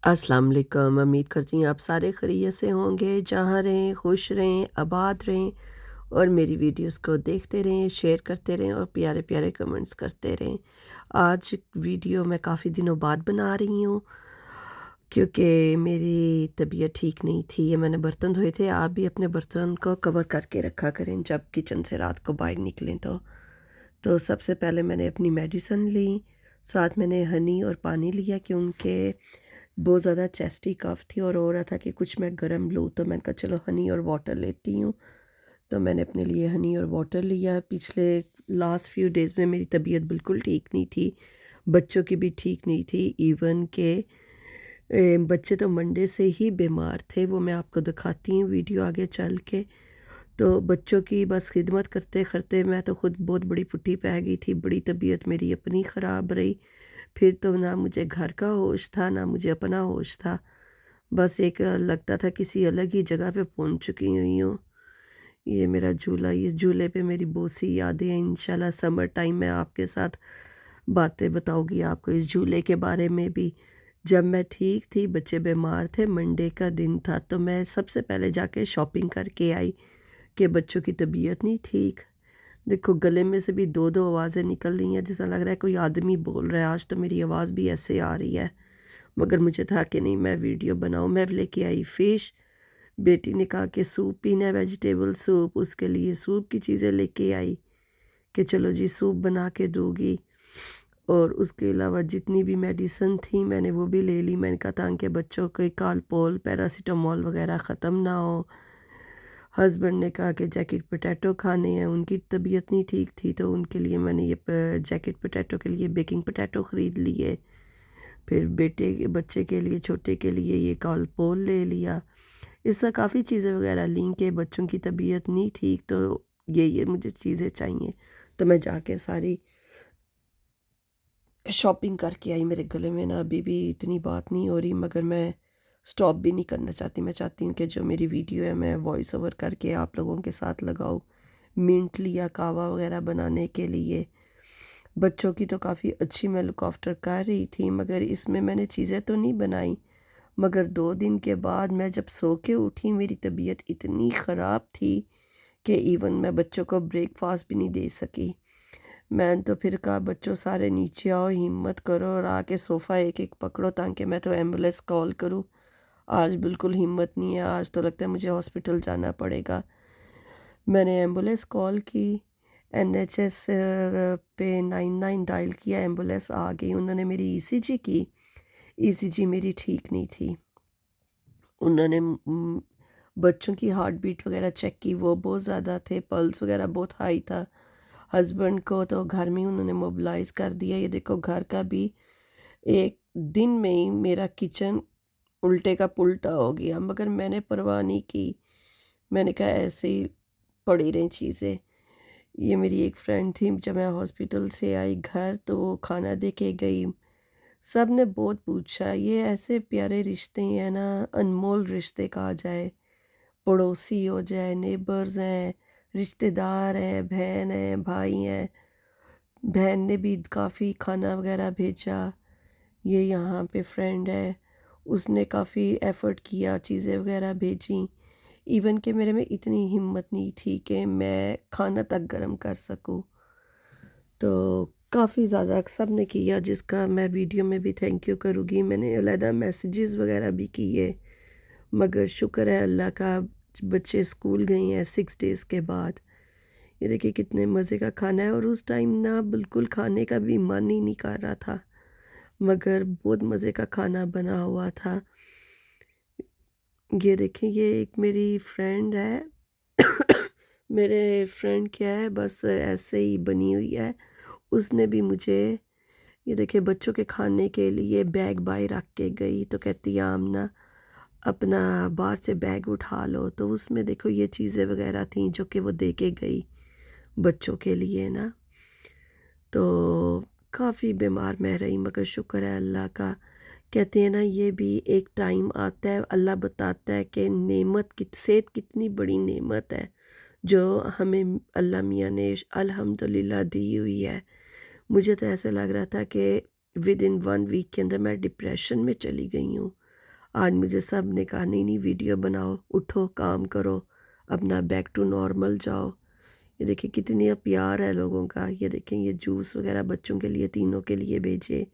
अस्सलाम वालेकुम। उम्मीद करती हूँ आप सारे खैरियत से होंगे, जहाँ रहें, खुश रहें, आबाद रहें और मेरी वीडियोस को देखते रहें, शेयर करते रहें और प्यारे-प्यारे कमेंट्स करते रहें। आज वीडियो मैं काफ़ी दिनों बाद बना रही हूँ क्योंकि मेरी तबीयत ठीक नहीं थी। ये मैंने बर्तन धोए थे, आप भी अपने बर्तन को कवर करके रखा करें जब किचन से रात को बाहर निकलें तो। तो सबसे पहले मैंने अपनी मेडिसिन ली, साथ मैंने हनी और पानी लिया क्योंकि बहुत ज़्यादा चेस्टी कफ़ थी और हो रहा था कि कुछ मैं गरम लूँ, तो मैंने कहा चलो हनी और वाटर लेती हूँ। तो मैंने अपने लिए हनी और वाटर लिया। पिछले लास्ट फ्यू डेज़ में मेरी तबीयत बिल्कुल ठीक नहीं थी, बच्चों की भी ठीक नहीं थी। इवन के बच्चे तो मंडे से ही बीमार थे, वो मैं आपको दिखाती हूँ वीडियो आगे चल के। तो बच्चों की बस खिदमत करते-करते मैं तो खुद बहुत बड़ी पुट्ठी पै गई थी, बड़ी तबीयत मेरी अपनी ख़राब रही। फिर तो ना मुझे घर का होश था, ना मुझे अपना होश था। बस एक लगता था किसी अलग ही जगह पे पहुँच चुकी हुई हूँ। ये मेरा झूला, इस झूले पे मेरी बहुत सी यादें हैं। इंशाल्लाह समर टाइम में आपके साथ बातें बताऊँगी आपको इस झूले के बारे में भी। जब मैं ठीक थी, बच्चे बीमार थे, मंडे का दिन था, तो मैं सबसे पहले जाके शॉपिंग करके आई कि बच्चों की तबीयत नहीं ठीक। देखो गले में से भी 2-2 आवाज़ें निकल रही हैं, जैसा लग रहा है कोई आदमी बोल रहा है। आज तो मेरी आवाज़ भी ऐसे आ रही है। मगर मुझे था कि नहीं मैं वीडियो बनाऊँ। मैं लेके आई फ़िश, बेटी ने कहा कि सूप पीना है वेजिटेबल सूप, उसके लिए सूप की चीज़ें लेके आई कि चलो जी सूप बना के दूँगी। और उसके अलावा जितनी भी मेडिसिन थी मैंने वो भी ले ली। मैंने कहा ताकि बच्चों के कालपोल, पैरासिटामॉल वग़ैरह ख़त्म ना हो। हस्बैंड ने कहा कि जैकेट पोटैटो खाने हैं, उनकी तबीयत नहीं ठीक थी तो उनके लिए मैंने ये जैकेट पोटैटो के लिए बेकिंग पोटैटो ख़रीद लिए। फिर बेटे के बच्चे के लिए छोटे के लिए ये कॉलपोल ले लिया। इससे काफ़ी चीज़ें वग़ैरह लीं कि बच्चों की तबीयत नहीं ठीक तो ये मुझे चीज़ें चाहिए। तो मैं जाके सारी शॉपिंग करके आई। मेरे गले में ना अभी भी इतनी बात नहीं हो रही मगर मैं स्टॉप भी नहीं करना चाहती। मैं चाहती हूँ कि जो मेरी वीडियो है मैं वॉइस ओवर करके आप लोगों के साथ लगाऊँ। मिंट लिया कहवा वग़ैरह बनाने के लिए। बच्चों की तो काफ़ी अच्छी मैं लुक आफ्टर कर रही थी मगर इसमें मैंने चीज़ें तो नहीं बनाई। मगर 2 दिन के बाद मैं जब सो के उठी मेरी तबीयत इतनी ख़राब थी कि इवन मैं बच्चों को ब्रेकफ़ास्ट भी नहीं दे सकी। मैंने तो फिर कहा बच्चों सारे नीचे आओ, हिम्मत करो और आके सोफ़ा एक-एक पकड़ो ताकि मैं तो एम्बुलेंस कॉल करूँ। आज बिल्कुल हिम्मत नहीं है, आज तो लगता है मुझे हॉस्पिटल जाना पड़ेगा। मैंने एम्बुलेंस कॉल की, एनएचएस पे 99 डायल किया, एम्बुलेंस आ गई। उन्होंने मेरी ईसीजी की, ईसीजी मेरी ठीक नहीं थी। उन्होंने बच्चों की हार्ट बीट वगैरह चेक की, वो बहुत ज़्यादा थे, पल्स वगैरह बहुत हाई था। हस्बैंड को तो घर में ही उन्होंने मोबिलाइज़ कर दिया। ये देखो घर का भी एक दिन में ही मेरा किचन उल्टे का पुल्टा हो गया मगर मैंने परवाह नहीं की। मैंने कहा ऐसे ही पड़ी रहें चीज़ें। ये मेरी एक फ्रेंड थी, जब मैं हॉस्पिटल से आई घर तो वो खाना दे के गई। सब ने बहुत पूछा, ये ऐसे प्यारे रिश्ते हैं ना, अनमोल रिश्ते कहा जाए। पड़ोसी हो जाए, नेबर्स हैं, रिश्तेदार हैं, बहन है, भाई हैं। बहन ने भी काफ़ी खाना वगैरह भेजा। ये यहाँ पे फ्रेंड है, उसने काफ़ी एफ़र्ट किया, चीज़ें वगैरह भेजीं। इवन कि मेरे में इतनी हिम्मत नहीं थी कि मैं खाना तक गरम कर सकूँ। तो काफ़ी ज़्यादा सब ने किया जिसका मैं वीडियो में भी थैंक यू करूँगी। मैंने अलहदा मैसेजेस वगैरह भी किए, मगर शुक्र है अल्लाह का बच्चे स्कूल गए हैं 6 डेज़ के बाद। ये देखिए कितने मज़े का खाना है और उस टाइम ना बिल्कुल खाने का भी मन ही नहीं कर रहा था, मगर बहुत मज़े का खाना बना हुआ था। ये देखिए ये एक मेरी फ्रेंड है। मेरे फ्रेंड क्या है बस ऐसे ही बनी हुई है। उसने भी मुझे ये देखिए बच्चों के खाने के लिए बैग बाय रख के गई तो कहती है आमना अपना बाहर से बैग उठा लो, तो उसमें देखो ये चीज़ें वगैरह थी जो कि वो दे के गई बच्चों के लिए ना। तो काफ़ी बीमार मैं रही मगर शुक्र है अल्लाह का। कहते हैं ना ये भी एक टाइम आता है, अल्लाह बताता है कि नेमत सेहत कितनी बड़ी नेमत है जो हमें अल्लाह मियाँ ने अल्हम्दुलिल्लाह दी हुई है। मुझे तो ऐसा लग रहा था कि विद इन 1 वीक के अंदर मैं डिप्रेशन में चली गई हूँ। आज मुझे सब ने कहा नहीं नहीं वीडियो बनाओ, उठो काम करो, अपना बैक टू नॉर्मल जाओ। ये देखिए कितनी प्यार है लोगों का। ये देखें ये जूस वगैरह बच्चों के लिए तीनों के लिए भेजे।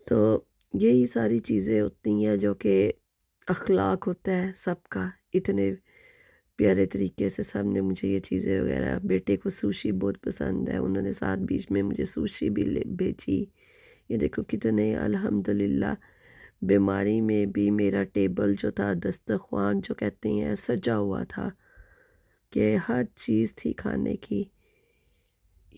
तो यही सारी चीज़ें होती हैं जो कि अखलाक होता है सबका। इतने प्यारे तरीके से सब ने मुझे ये चीज़ें वगैरह, बेटे को सुशी बहुत पसंद है, उन्होंने साथ बीच में मुझे सुशी भी ले भेजी। ये देखो कितने अल्हम्दुलिल्लाह बीमारी में भी मेरा टेबल जो था, दस्तरख़्वान जो कहते हैं, सजा हुआ था कि हर चीज़ थी खाने की।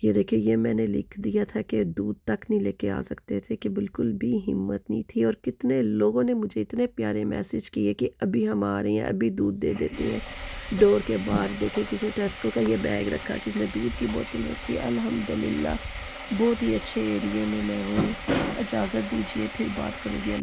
ये देखिए ये मैंने लिख दिया था कि दूध तक नहीं लेके आ सकते थे, कि बिल्कुल भी हिम्मत नहीं थी। और कितने लोगों ने मुझे इतने प्यारे मैसेज किए कि अभी हम आ रहे हैं, अभी दूध दे देते हैं। डोर के बाहर देखे किसी ने टेस्को का ये बैग रखा, किसी ने दूध की बोतल रखी। अल्हम्दुलिल्लाह बहुत ही अच्छे एरिया में मैं हूँ। इजाज़त दीजिए, फिर बात करूँगी।